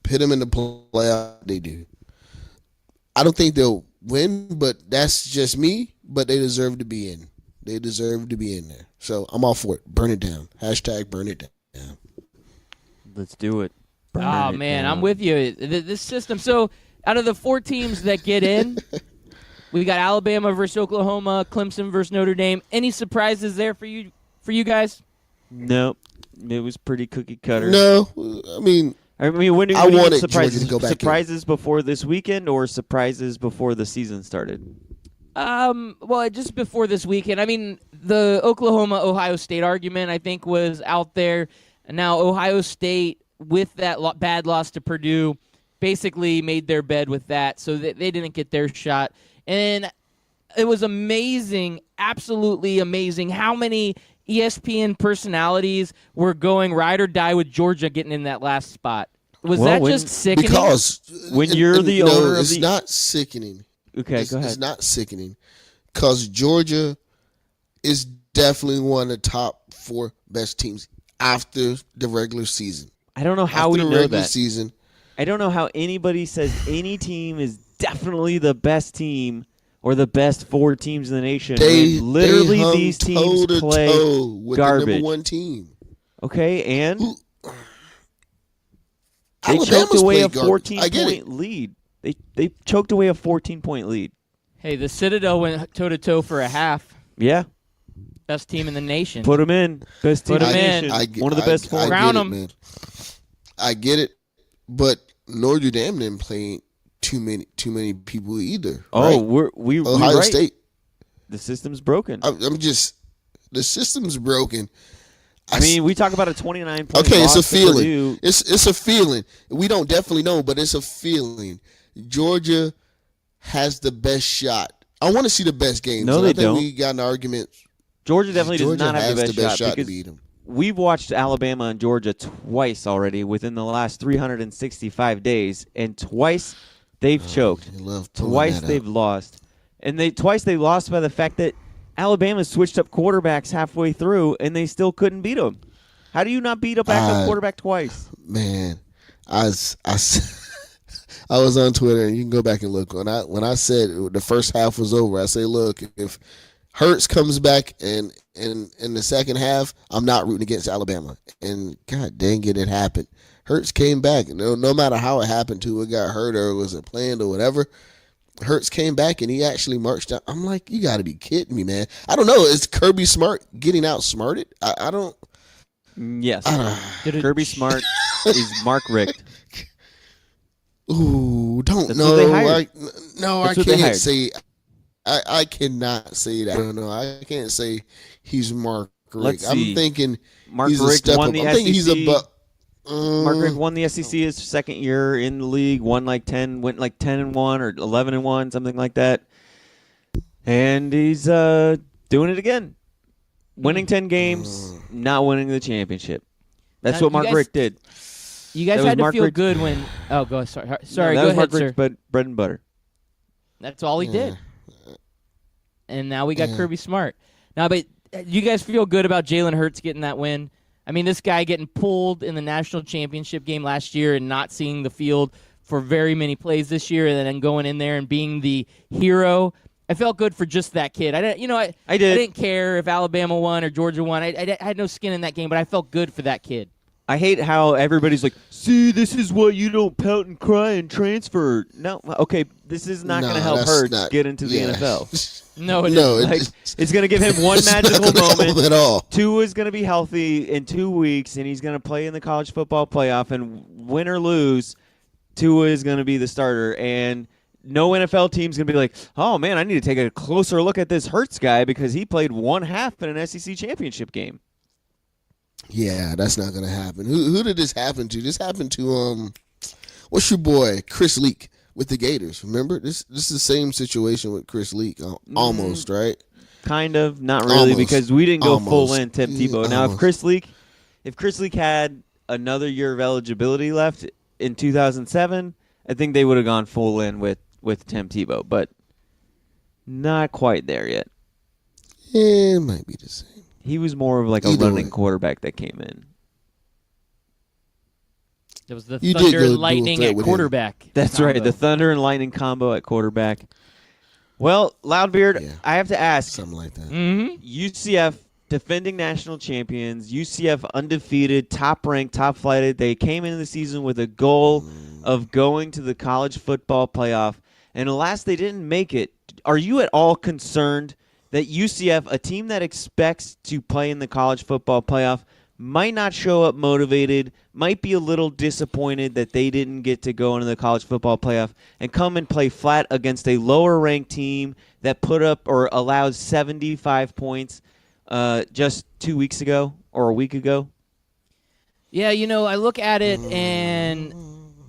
Put them in the playoff. They do. I don't think they'll win, but that's just me. But they deserve to be in. They deserve to be in there. So I'm all for it. Burn it down. Hashtag burn it down. Let's do it. Oh it man, down. I'm with you. This system. So out of the 4 teams that get in, we got Alabama versus Oklahoma, Clemson versus Notre Dame. Any surprises there for you guys? Nope. It was pretty cookie cutter. No, I mean, I mean, when do I you mean wanted surprises? Georgia to go back in. Surprises before this weekend or surprises before the season started? Well, just before this weekend. I mean, the Oklahoma-Ohio State argument, I think, was out there. And now Ohio State, with that bad loss to Purdue, basically made their bed with that, so that they didn't get their shot. And it was amazing, absolutely amazing, how many ESPN personalities were going ride or die with Georgia getting in that last spot. Was Well, that when- just sickening? because When you're the no, owner of it's the- not sickening. Okay, It's, go ahead. it's not sickening because Georgia is definitely one of the top 4 best teams after the regular season. I don't know how after we the know regular that. season, I don't know how anybody says any team is definitely the best team or the best 4 teams in the nation. they when literally hung these teams toe to play toe with the garbage. number 1 team. Okay, and Who- they Alabama's choked away a played garbage. I get it. 14-point lead. They choked away a 14-point lead. Hey, the Citadel went toe-to-toe for a half. Yeah, Best team in the nation. put them in. Best team Put in the 'em in. nation. One of the best 4. I Crown get it, 'em. man. I get it, but Notre Dame didn't play too many people either. Oh, right? we Ohio right. State. The system's broken. I'm just the system's broken. I mean, we talk about a 29-point okay, it's loss a to feeling. Purdue. It's a feeling. We don't definitely know, but it's a feeling. Georgia has the best shot. I want to see the best games. No, and they I think don't. We got an argument. Georgia definitely Georgia does not have has the best shot to because beat them. we've watched Alabama and Georgia twice already within the last 365 days, and twice they've choked. I love pulling Twice that they've up. lost, and twice they lost by the fact that Alabama switched up quarterbacks halfway through, and they still couldn't beat them. How do you not beat a backup quarterback twice? Man, I was on Twitter, and you can go back and look. When I said the first half was over, I say, look, if Hurts comes back and in the second half, I'm not rooting against Alabama. And God dang it happened. Hurts came back. No matter how it happened to it, got hurt or was it planned or whatever, Hurts came back and he actually marched out. I'm like, you got to be kidding me, man. I don't know. Is Kirby Smart getting outsmarted? I don't. Yes. Did it- Kirby Smart is Mark Richt. Ooh, don't That's what they know. hired. No, That's I what they can't hired. say. I cannot say that. No, I can't say he's Mark Richt. Let's I'm see. thinking Mark he's a Richt step won up. the I'm thinking he's a SEC. bu- Mark Richt won the SEC his second year in the league. Went like 10-1 or 11-1, something like that. And he's doing it again, winning 10 games, not winning the championship. That's what You Mark guys- Richt did. You guys That was had to Mark feel Richt. good when. Oh, go sorry. No, Sorry, that go was ahead, Mark sir. Richt's bread and butter. That's all he did. And now we got Yeah. Kirby Smart. Now, but you guys feel good about Jalen Hurts getting that win? I mean, this guy getting pulled in the national championship game last year and not seeing the field for very many plays this year, and then going in there and being the hero. I felt good for just that kid. I didn't, I I did. didn't care if Alabama won or Georgia won. I had no skin in that game, but I felt good for that kid. I hate how everybody's like, see, this is what you don't pout and cry and transfer. No, okay, this is not going to help that's Hurts not- get into the yeah. NFL. No, it No, isn't. Like, it's going to give him one it's not magical gonna help moment. at all. Tua is going to be healthy in 2 weeks, and he's going to play in the college football playoff. And win or lose, Tua is going to be the starter. And no NFL team's going to be like, oh, man, I need to take a closer look at this Hurts guy because he played one half in an SEC championship game. Yeah, that's not gonna happen. Who did this happen to? This happened to what's your boy Chris Leak with the Gators? Remember this is the same situation with Chris Leak, almost right. Kind of, not really, Almost. because we didn't go full Almost. in Tim Yeah, Tebow. Now, almost. if Chris Leak had another year of eligibility left in 2007, I think they would have gone full in with Tim Tebow, but not quite there yet. Yeah, it might be the same. He was more of like a Either running way. quarterback that came in. It was the You did Thunder go and dual Lightning threat at with him. quarterback. That's right, combo. the Thunder and Lightning combo at quarterback. Well, Loudbeard, Yeah. I have to ask, Something like that. Mm-hmm. UCF defending national champions, UCF undefeated, top-ranked, top-flighted. They came into the season with a goal of going to the college football playoff, and alas, they didn't make it. Are you at all concerned that UCF, a team that expects to play in the college football playoff, might not show up motivated, might be a little disappointed that they didn't get to go into the college football playoff and come and play flat against a lower-ranked team that put up or allowed 75 points just 2 weeks ago or a week ago? Yeah, I look at it, and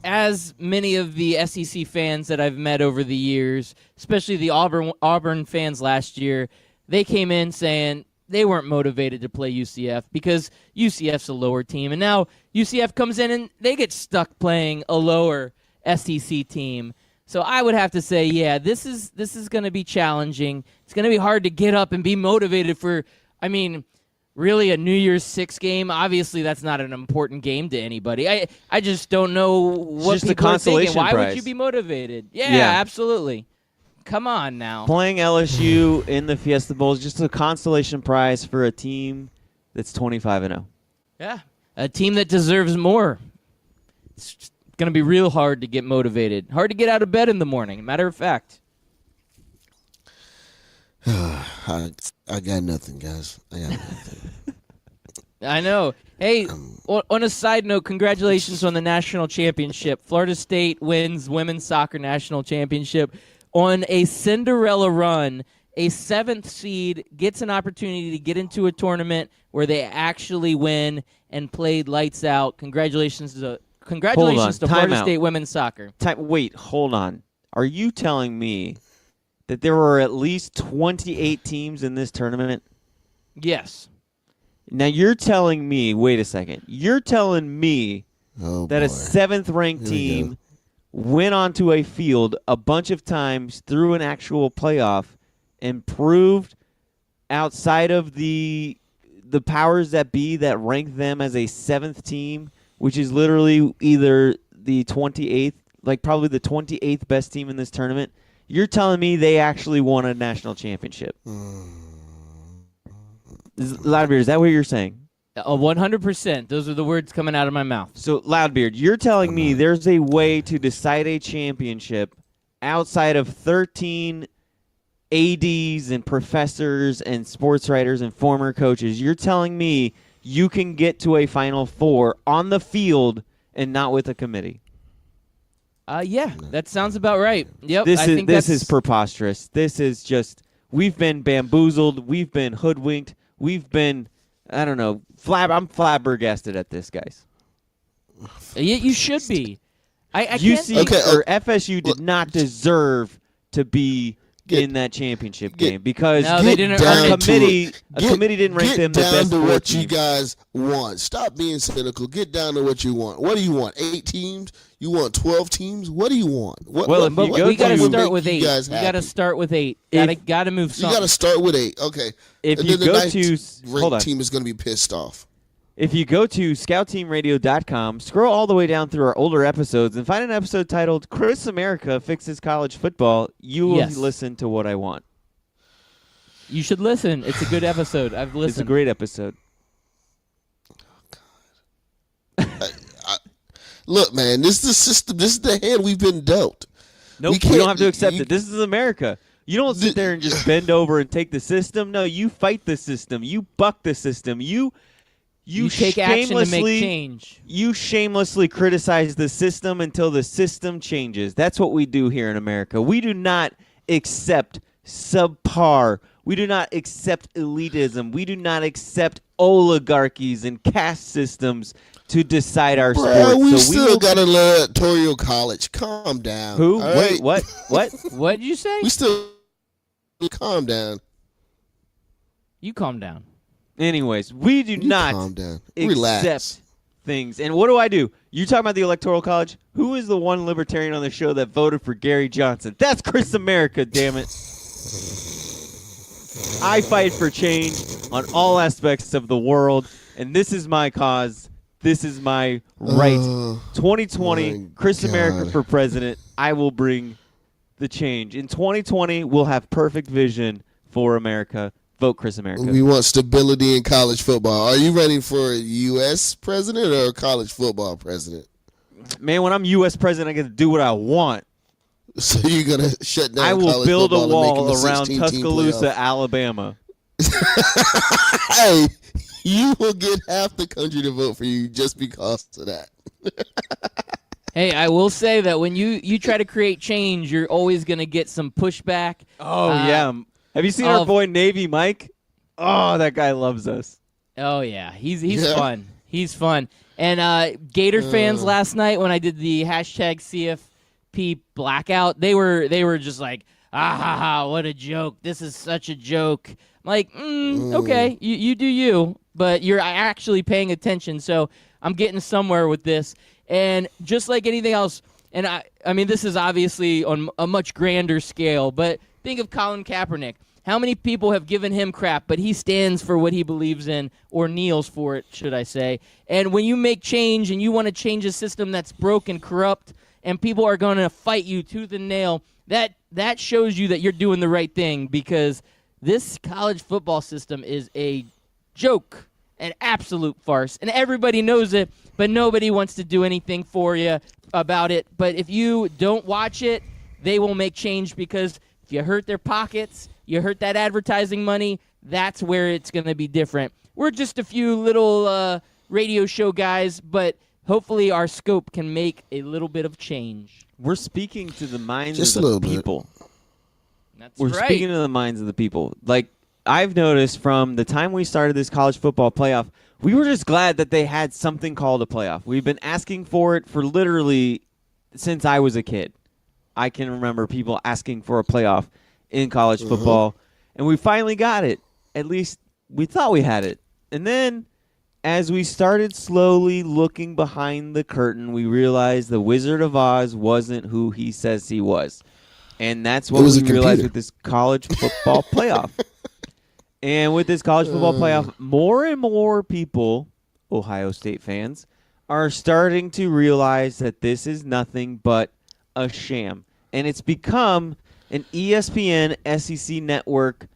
as many of the SEC fans that I've met over the years, especially the Auburn fans last year, they came in saying they weren't motivated to play UCF because UCF's a lower team. And now UCF comes in and they get stuck playing a lower SEC team. So I would have to say, yeah, this is going to be challenging. It's going to be hard to get up and be motivated for, really a New Year's Six game. Obviously, that's not an important game to anybody. I just don't know what just people are thinking. Why prize. would you be motivated? Yeah, Yeah. absolutely. Come on now. Playing LSU in the Fiesta Bowl is just a consolation prize for a team that's 25-0. Yeah, a team that deserves more. It's going to be real hard to get motivated. Hard to get out of bed in the morning, matter of fact. I got nothing, guys. I got nothing. I know. Hey, on a side note, congratulations on the national championship. Florida State wins women's soccer national championship on a Cinderella run. A 7th seed gets an opportunity to get into a tournament where they actually win and played lights out. Congratulations to Florida out. State women's soccer. Wait, hold on. Are you telling me that there were at least 28 teams in this tournament? Yes. Now you're telling me, wait a second, you're telling me that a 7th-ranked team went onto a field a bunch of times through an actual playoff and proved outside of the powers that be that rank them as a 7th team, which is literally either the 28th, like probably the 28th best team in this tournament. You're telling me they actually won a national championship? Loudbeard, is that what you're saying? 100%. Those are the words coming out of my mouth. So, Loudbeard, you're telling me there's a way to decide a championship outside of 13 ADs and professors and sports writers and former coaches. You're telling me you can get to a Final Four on the field and not with a committee? Yeah, that sounds about right. Yep. This is preposterous. This is just, we've been bamboozled. We've been hoodwinked. We've been, I don't know, I'm flabbergasted at this, guys. You should be. I can't UC or FSU did not deserve to be in that championship game because they didn't a committee didn't rank them the best. Get down to what you team. guys want. Stop being cynical. Get down to what you want. What do you want? 8 teams? You want 12 teams? What do you want? We got to start with 8. We got to start with 8. Got to move something. You got to start with 8. Okay. If and you then go the to hold on. team is going to be pissed off. If you go to scoutteamradio.com, scroll all the way down through our older episodes and find an episode titled Chris America Fixes College Football, you will listen to what I want. You should listen. It's a good episode. I've listened. It's a great episode. Look, man, this is the system. This is the hand we've been dealt. Nope, we don't have to accept it. This is America. You don't sit there and just bend over and take the system. No, you fight the system. You buck the system. You take action to make change. You shamelessly criticize the system until the system changes. That's what we do here in America. We do not accept subpar. We do not accept elitism. We do not accept oligarchies and caste systems to decide our sports. We still got an electoral college. Calm down. Who? Wait, what? What did you say? We still calm down. You calm down. Anyways, we do not calm down. accept Relax. things. And what do? You talking about the Electoral College? Who is the one libertarian on the show that voted for Gary Johnson? That's Chris America, damn it. I fight for change on all aspects of the world, and this is my cause. This is my right. 2020, Chris America for president. I will bring the change. In 2020, we'll have perfect vision for America. vote Chris America. We want stability in college football. Are you running for U.S. president or college football president? Man, when I'm U.S. president, I get to do what I want. So you're going to shut down I will college build a football and make wall them a around 16-team Tuscaloosa, playoff? Alabama. Hey, you will get half the country to vote for you just because of that. Hey, I will say that when you try to create change, you're always going to get some pushback. Oh, yeah. Have you seen our boy Navy Mike? Oh, that guy loves us. Oh, yeah. He's Yeah. fun. He's fun. And Gator fans last night when I did the hashtag CFP blackout, they were just like, ah, ha, ha, what a joke. This is such a joke. I'm like, okay, you do you, but you're actually paying attention, so I'm getting somewhere with this. And just like anything else, and I mean, this is obviously on a much grander scale, but think of Colin Kaepernick. How many people have given him crap, but he stands for what he believes in, or kneels for it, should I say. And when you make change and you want to change a system that's broken, corrupt, and people are going to fight you tooth and nail, that shows you that you're doing the right thing, because this college football system is a joke, an absolute farce. And everybody knows it, but nobody wants to do anything for you about it. But if you don't watch it, they will make change, because if you hurt their pockets, you hurt that advertising money, that's where it's going to be different. We're just a few little radio show guys, but hopefully our scope can make a little bit of change. We're speaking to the minds Just of a the little bit. people. That's We're right. speaking to the minds of the people. Like, I've noticed from the time we started this college football playoff, we were just glad that they had something called a playoff. We've been asking for it for literally since I was a kid. I can remember people asking for a playoff in college football, and we finally got it. At least we thought we had it. And then as we started slowly looking behind the curtain, we realized the Wizard of Oz wasn't who he says he was. And that's what It was we a realized computer. with this college football playoff. And with this college football playoff, more and more people, Ohio State fans, are starting to realize that this is nothing but a sham. And it's become an ESPN SEC network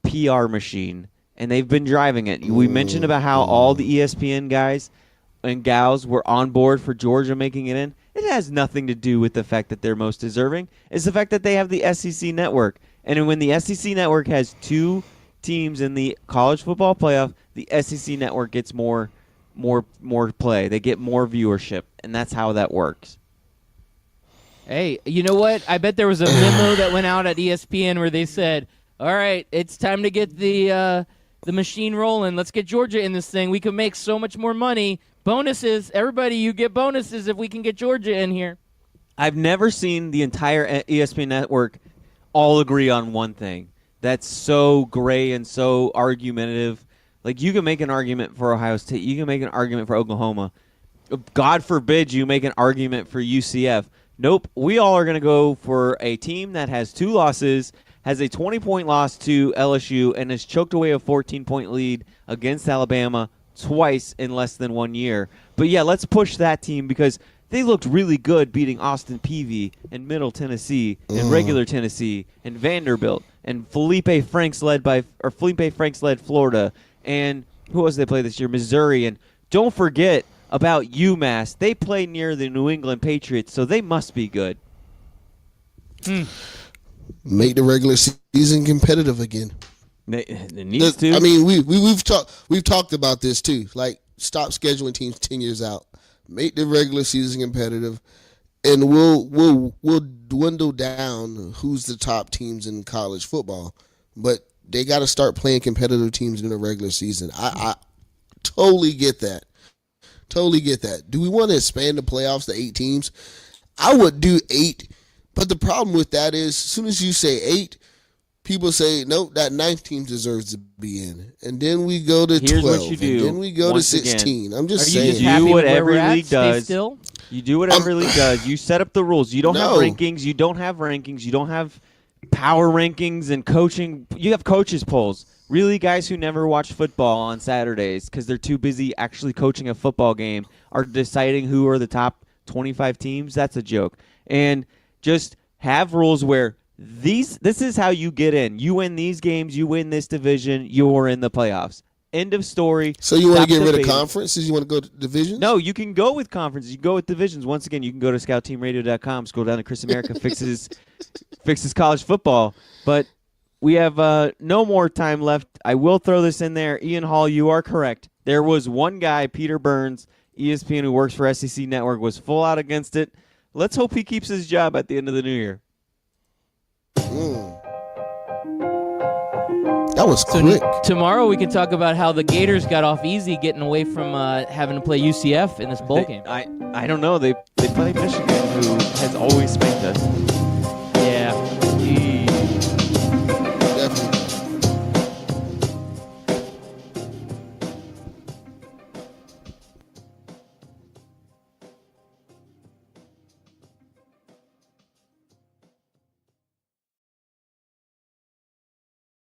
PR machine, and they've been driving it. We mentioned about how all the ESPN guys and gals were on board for Georgia making it in. It has nothing to do with the fact that they're most deserving. It's the fact that they have the SEC network. And when the SEC network has two teams in the college football playoff, the SEC network gets more play. They get more viewership, and that's how that works. Hey, you know what? I bet there was a memo that went out at ESPN where they said, all right, it's time to get the machine rolling. Let's get Georgia in this thing. We can make so much more money. Bonuses. Everybody, you get bonuses if we can get Georgia in here. I've never seen the entire ESPN network all agree on one thing. That's so gray and so argumentative. Like, you can make an argument for Ohio State. You can make an argument for Oklahoma. God forbid you make an argument for UCF. Nope. We all are going to go for a team that has 2 losses, has a 20-point loss to LSU, and has choked away a 14-point lead against Alabama twice in less than 1 year. But, yeah, let's push that team because they looked really good beating Austin Peay and Middle Tennessee and regular Tennessee and Vanderbilt and Felipe Franks led Florida. And who else did they play this year? Missouri. And don't forget about UMass. They play near the New England Patriots, so they must be good. Make the regular season competitive again. It needs to. I mean, we've talked about this too. Like, stop scheduling teams 10 years out. Make the regular season competitive, and we'll dwindle down who's the top teams in college football. But they got to start playing competitive teams in the regular season. I totally get that. Totally get that. Do we want to expand the playoffs to 8 teams? I would do 8, but the problem with that is as soon as you say 8, people say, nope, that 9th team deserves to be in. And then we go to Here's 12. what you do, And then we go to once 16. again. I'm just Are you saying. just happy do what with where every we're at? league Stay does. still? You do what every league does. You set up the rules. You don't have No. rankings. You don't have rankings. You don't have power rankings and coaching. You have coaches polls. Really, guys who never watch football on Saturdays because they're too busy actually coaching a football game are deciding who are the top 25 teams. That's a joke. And just have rules where This is how you get in. You win these games, you win this division, you're in the playoffs. End of story. So you want to Stop get rid of debating. conferences? You want to go to divisions? No, you can go with conferences. You can go with divisions. Once again, you can go to scoutteamradio.com, scroll down to Chris America, fixes college football. But we have no more time left. I will throw this in there. Ian Hall, you are correct. There was one guy, Peter Burns, ESPN, who works for SEC Network, was full out against it. Let's hope he keeps his job at the end of the new year. That was So quick. tomorrow we can talk about how the Gators got off easy getting away from having to play UCF in this bowl game. I don't know. They play Michigan, who has always spanked us.